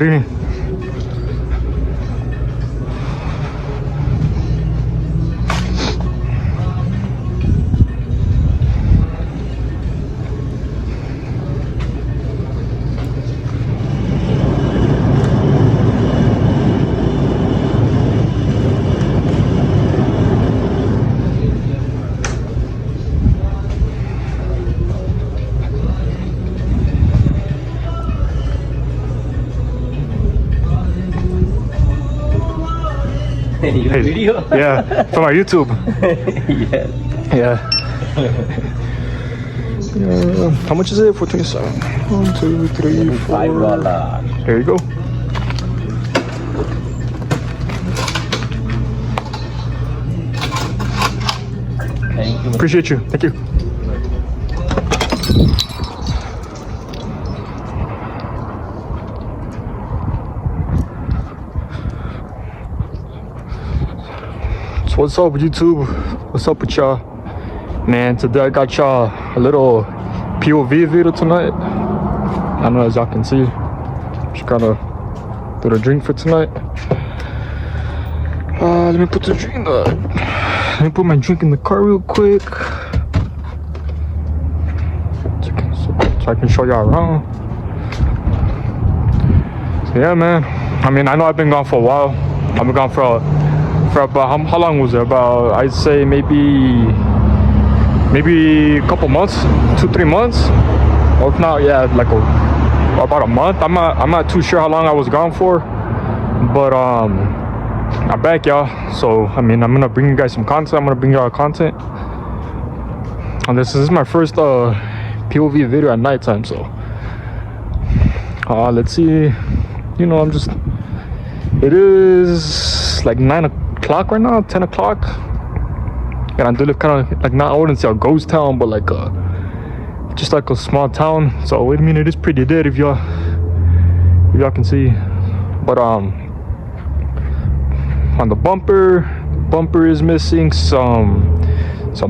Rini. Your Hey, video? Yeah, from our YouTube. Yeah. Yeah. How much is it? 427. 1, 2, 3, 4. $5. There you go. Thank you. Appreciate you. Thank you. So what's up with YouTube? What's up with y'all? Man, today I got y'all a little POV video tonight. I don't know, as y'all can see. Just gonna do the drink for tonight. Let me put the drink let me put my drink in the car real quick. So I can show y'all around. So yeah, man. I mean, I know I've been gone for a while. I've been gone for about how long was it? About, I'd say maybe a couple months, 2-3 months, or if not, yeah, like about a month. I'm not too sure how long I was gone for, but I'm back, y'all. So I mean, I'm gonna bring you guys some content. I'm gonna bring y'all content, and this is my first POV video at nighttime. So let's see. You know, it is like 9 o'clock right now, 10 o'clock. And I do live kind of like, not, I wouldn't say a ghost town, but like just like a small town. So I mean, it is pretty dead if y'all can see. But on the bumper is missing some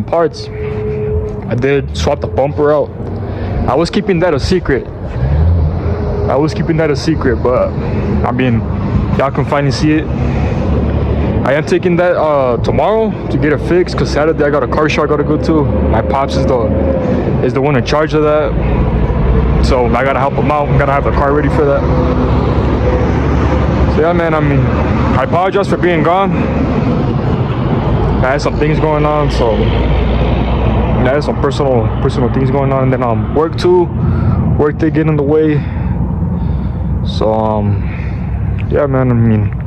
parts. I did swap the bumper out. I was keeping that a secret. But I mean, y'all can finally see it. I am taking that tomorrow to get it fixed, because Saturday I got a car show I gotta go to. My pops is the one in charge of that, so I gotta help him out. I'm gonna have the car ready for that. So yeah, man, I mean, I apologize for being gone. I had some things going on, so I had some personal things going on, and then work too. Work they get in the way. So yeah, man, I mean,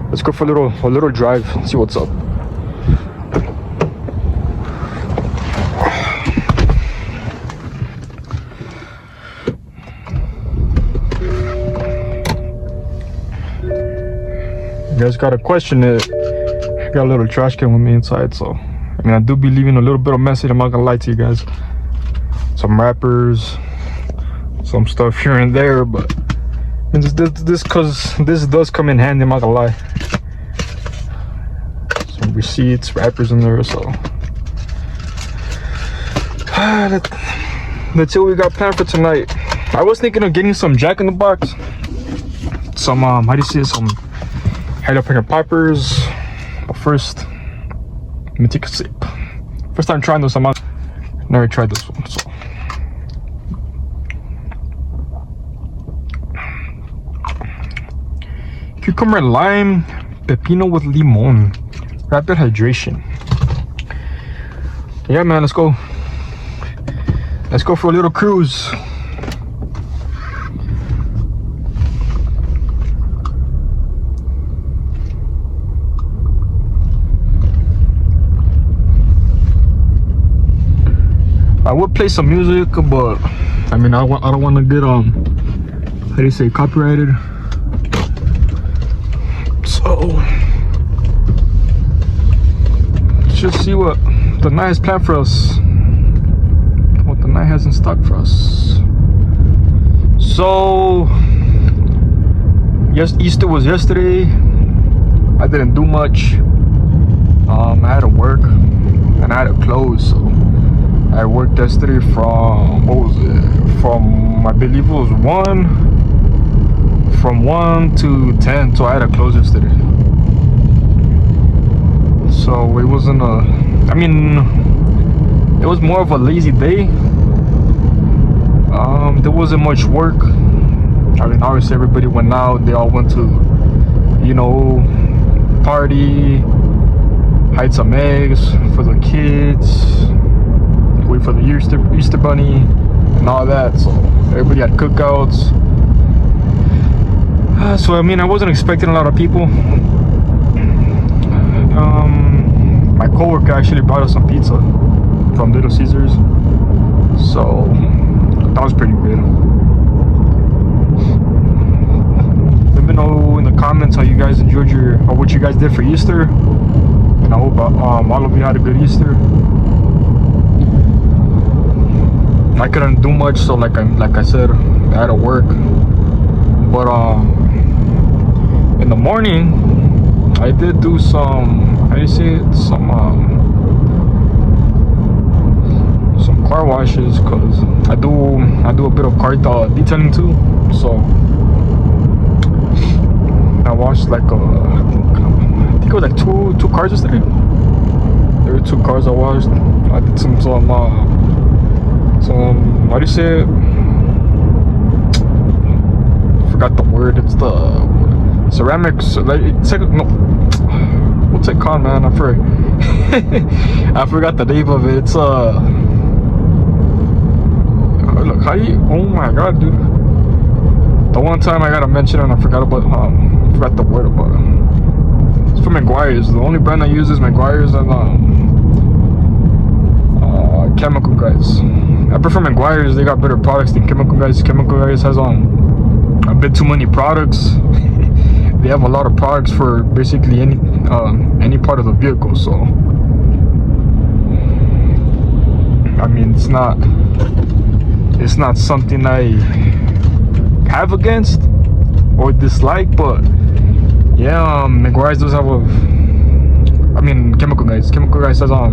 let's go for a little drive, see what's up. You guys gotta question it. I got a little trash can with me inside, so I mean, I do be leaving a little bit of message. I'm not gonna lie to you guys. Some wrappers, some stuff here and there, but this does come in handy, I'm not gonna lie. Some receipts, wrappers in there, so let's see what we got planned for tonight. I was thinking of getting some Jack in the Box, some how do you say, some jalapeno poppers. But first, let me take a sip. First time trying this, never tried this one, so. Cucumber lime, pepino with limon, rapid hydration. Yeah, man, let's go for a little cruise. I would play some music, but I mean, I don't want to get how do you say, copyrighted. So let's just see what the night has planned for us, what the night has in stock for us. So yes, Easter was yesterday. I didn't do much. I had to work and I had to close, so I I worked yesterday from, what was it? From, I believe it was 1 to 10, so I had to close yesterday. So it wasn't I mean, it was more of a lazy day. There wasn't much work. I mean, obviously everybody went out. They all went to, you know, party, hide some eggs for the kids, wait for the Easter bunny and all that. So everybody had cookouts. So I mean, I wasn't expecting a lot of people. My coworker actually brought us some pizza from Little Caesars, so that was pretty good. Let me know in the comments how you guys enjoyed or what you guys did for Easter, and I hope all of you had a good Easter. I couldn't do much, so like I said, I had to work. But in the morning, I did do some, how do you say it? Some car washes, cause I do a bit of car detailing too. So I washed like I think it was like two cars yesterday. There were 2 cars I washed. I did some how do you say it? I forgot the word. It's the ceramics. Like it's like, no, what's it called, man? I forgot the name of it. It's look, how you? Oh my god, dude! The one time I gotta mention it, and I forgot the word about it. It's from McGuire's. The only brand I use is McGuire's and Chemical Guys. I prefer McGuire's. They got better products than Chemical Guys. Chemical Guys has a bit too many products. They have a lot of products for basically any part of the vehicle. So I mean, it's not something I have against or dislike, but yeah, McGuire's does have Chemical Guys has a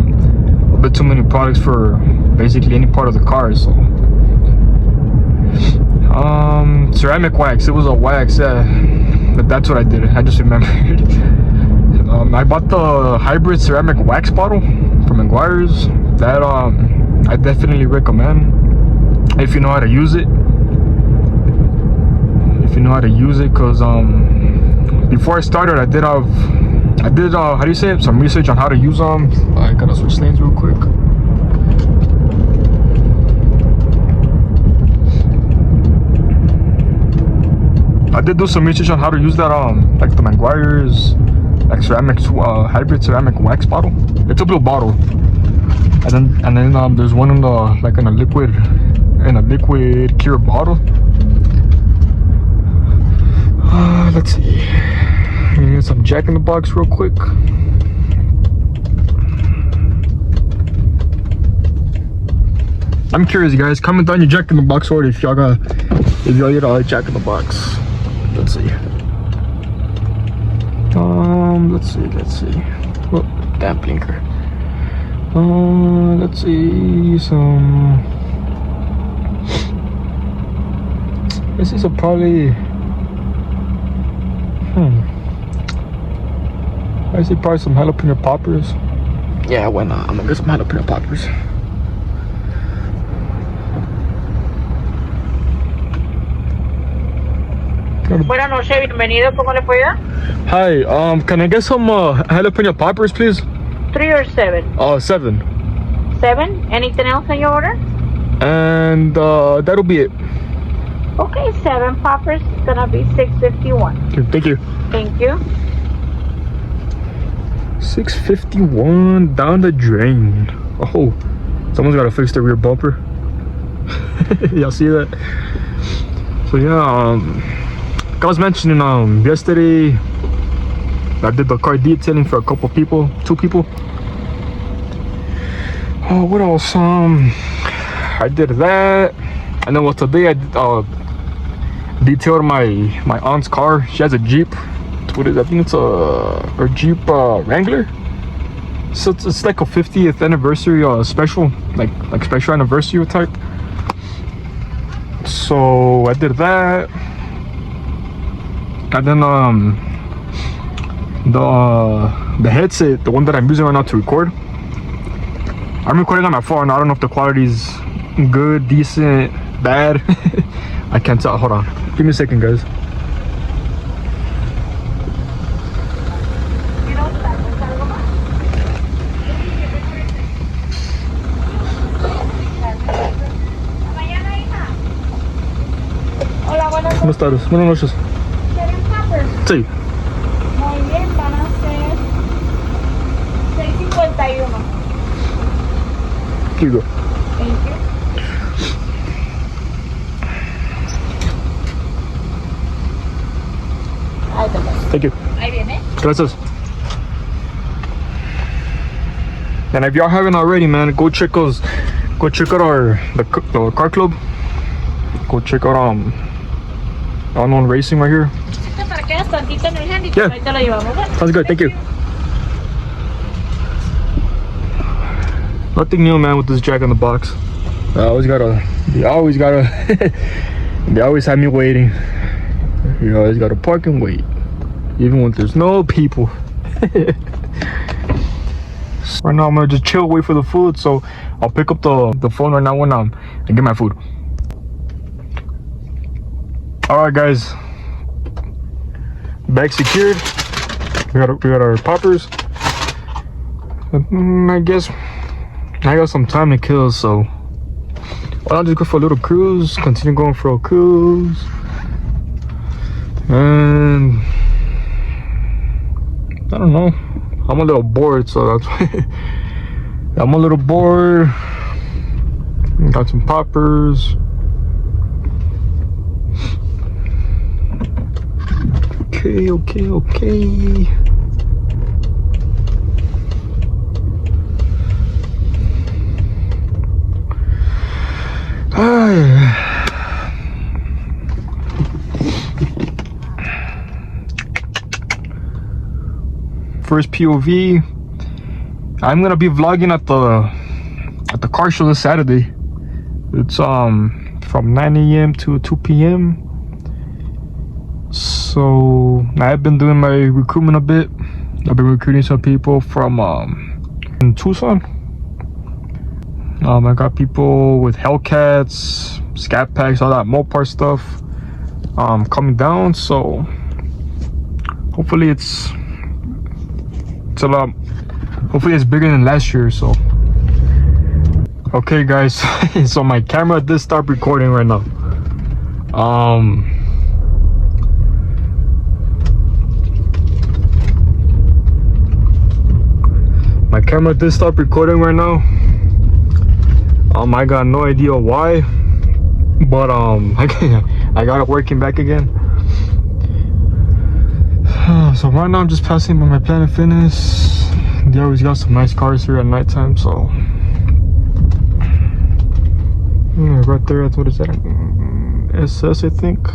bit too many products for basically any part of the car. So ceramic wax, it was a wax, but that's what I did. I just remembered. I bought the hybrid ceramic wax bottle from McGuire's. That I definitely recommend if you know how to use it. Because before I started, I did how do you say it? Some research on how to use them. I gotta switch lanes real quick. I did do some research on how to use that like the McGuire's like hybrid ceramic wax bottle. It's a blue bottle, and then there's one in a liquid clear bottle. Let's see. Get some Jack in the Box real quick. I'm curious, guys. Comment down your Jack in the Box order if y'all eat all Jack in the Box. Let's see. Let's see. Oh, damn blinker. Let's see This is probably. I see probably some jalapeno poppers. Yeah, why not? I'm gonna get some jalapeno poppers. Buenas noches, bienvenido. ¿Cómo le puedo ayudar? Hi, can I get some jalapeno poppers, please? 3 or 7? 7. 7. Anything else on your order? And that'll be it. Okay, 7 poppers. It's gonna be $6.51. Okay, thank you. Thank you. $6.51 down the drain. Oh, someone's gotta fix the rear bumper. Y'all see that? So yeah, like I was mentioning yesterday, I did the car detailing for a couple people, 2 people. Oh, what else? I did that, and then today I detailed my aunt's car. She has a Jeep. What is it? I think it's a Jeep Wrangler. So it's like a 50th anniversary special, like special anniversary type. So I did that, and then the headset, the one that I'm using right now to record, I'm recording on my phone. I don't know if the quality's good, decent, bad. I can't tell. Hold on, give me a second, guys. Buenas tardes, buenas noches. ¿Quieren poppers? Sí. Muy bien, van a ser 6.51. Here you go. Thank you. Ahí te paso. Thank you. Ahí viene. Gracias. And if y'all haven't already, man, go check out the car club. Go check out Unknown Racing right here. Para que veas tantito en el handy, Yeah. ahí te lo llevamos. ¿Vale? Sounds good. Thank you. Nothing new, man, with this Jack in the Box. They always have me waiting. You always gotta park and wait, even when there's no people. Right now, I'm gonna just chill, wait for the food. So I'll pick up the phone right now when I get my food. All right, guys. Bag secured. We got our poppers. I guess I got some time to kill, so why not just go for a little cruise? Continue going for a cruise. And I don't know. I'm a little bored, so that's why I'm a little bored. Got some poppers. Okay. First POV. I'm gonna be vlogging at the car show this Saturday. It's from 9 a.m. to 2 p.m. So I've been doing my recruitment a bit. I've been recruiting some people from in Tucson. I got people with Hellcats, Scat Packs, all that Mopar stuff coming down. So hopefully it's a lot. Hopefully it's bigger than last year. So okay, guys. So my camera did stop recording right now. My camera did stop recording right now. I got no idea why, but I got it working back again. So right now I'm just passing by my Planet Fitness. They always got some nice cars here at nighttime, so yeah, right there. That's what is that? SS, I think.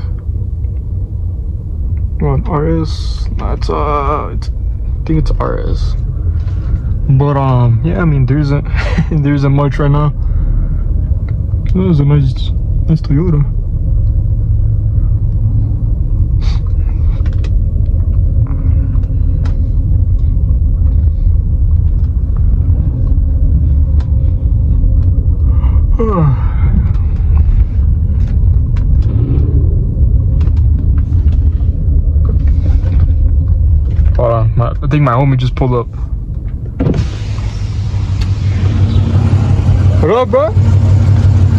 Well, an RS. That's I think it's RS. But yeah, I mean, there isn't much right now. That was a nice Toyota. Hold on, I think my homie just pulled up. What up, bro?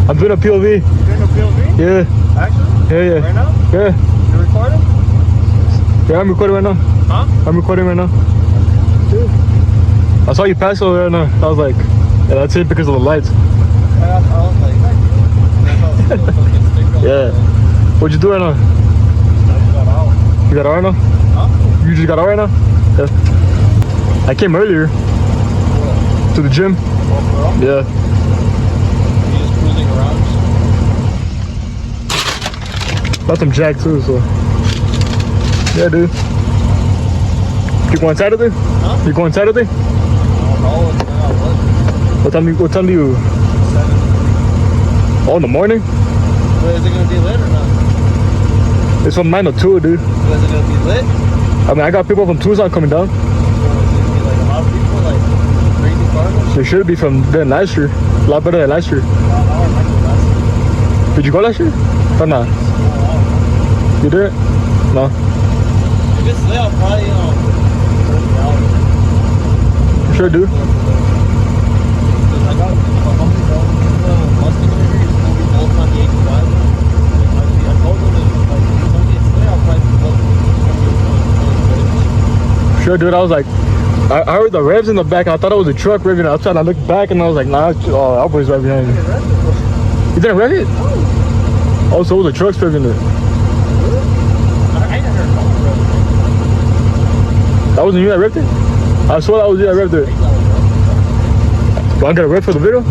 I'm doing a POV. You're doing a POV? Yeah. Actually? Yeah. Right now? Yeah. You're recording? Yeah, I'm recording right now. Huh? I'm recording right now. Yeah. I saw you pass over right now. I was like, yeah, that's it because of the lights. I was like, Yeah. What'd you do right now? You got out right now? Huh? You just got out right now? Yeah. I came earlier to the gym. Yeah. You just cruising around? Got some Jack too, so. Yeah, dude. You going Saturday? Huh? You going Saturday? I don't know. What time do you? 7. Oh, in the morning? But is it gonna be lit or not? It's from 9 to 2, dude. But is it gonna be lit? I mean, I got people from Tucson coming down. Or is it gonna be like a lot of people, like crazy cars? They should be from then last year. A lot better than last year. Did you go last year? Or not? You did? No. If it's lit, I'll probably Sure, dude. because I got a Mustang over here. It's gonna be both on the 85. I told them that like if it's lit, I'll probably both. Sure, dude. I was like, I heard the revs in the back. I thought it was a truck revving outside. I looked back and I was like, nah, our boy's right behind me. You didn't rev it? Oh, so it was a truck's revving it. I ain't never heard of it. That wasn't you that revved it? I swear that was you that revved it. Do I get a rev for the video?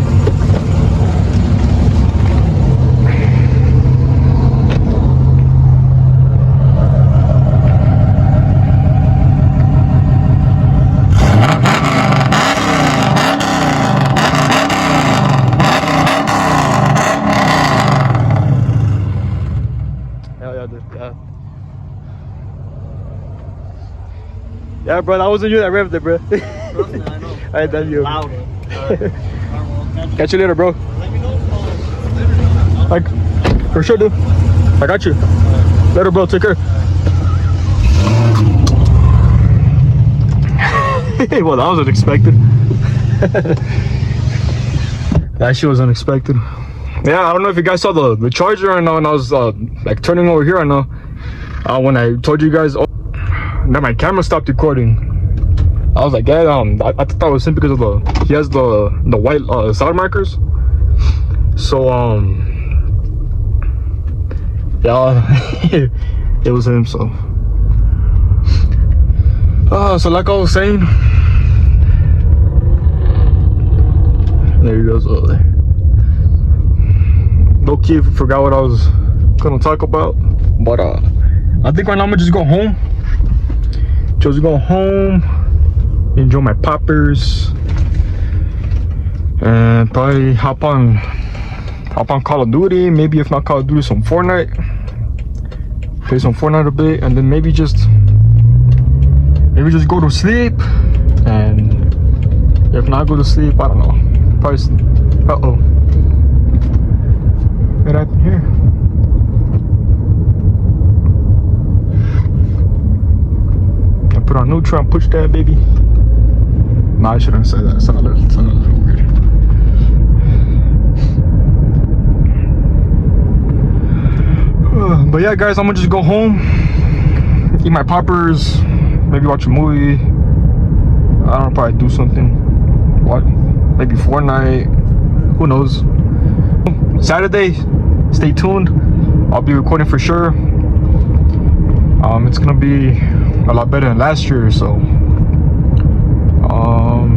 Yeah, bro, that wasn't you that revved it, bro. Trust me, I know. Alright, that's you. Louder. Alright. Catch you later, bro. Let me know if it's lit or not. Like, for sure, dude. I got you. Later, bro. Take care. Well, that was unexpected. That shit was unexpected. Yeah, I don't know if you guys saw the charger right now, and I was like turning over here. I know when I told you guys that my camera stopped recording. I was like, yeah, I thought it was him because of he has the white solid markers. So yeah, it was him. So so like I was saying, there he goes over there. Low key, forgot what I was gonna talk about, but I think right now I'm gonna just go home. Just go home, enjoy my poppers, and probably hop on Call of Duty. Maybe if not Call of Duty, some Fortnite. Play some Fortnite a bit, and then maybe just go to sleep. And if not go to sleep, I don't know. Probably. What happened here? Put on neutral and push that, baby. Nah, I shouldn't say that. It's not a little weird. But yeah, guys, I'm gonna just go home, eat my poppers, maybe watch a movie. I don't know, probably do something. What? Maybe Fortnite. Who knows? Saturday, stay tuned. I'll be recording for sure. It's gonna be a lot better than last year, so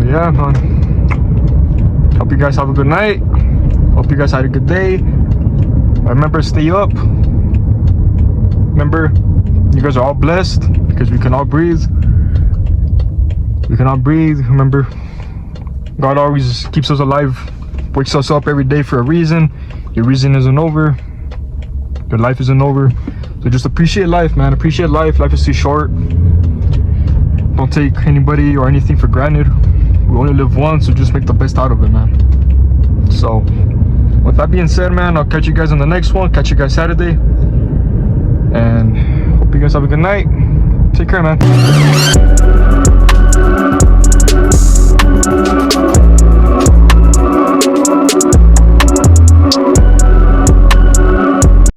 yeah, man. Hope you guys have a good night. Hope you guys had a good day. Remember, stay up. Remember, you guys are all blessed because we can all breathe. We can all breathe. Remember, God always keeps us alive, wakes us up every day for a reason. Your reason isn't over. Your life isn't over. So just appreciate life, man. Appreciate life. Life is too short. Don't take anybody or anything for granted. We only live once, so just make the best out of it, man. So with that being said, man, I'll catch you guys on the next one. Catch you guys Saturday. And hope you guys have a good night. Take care, man.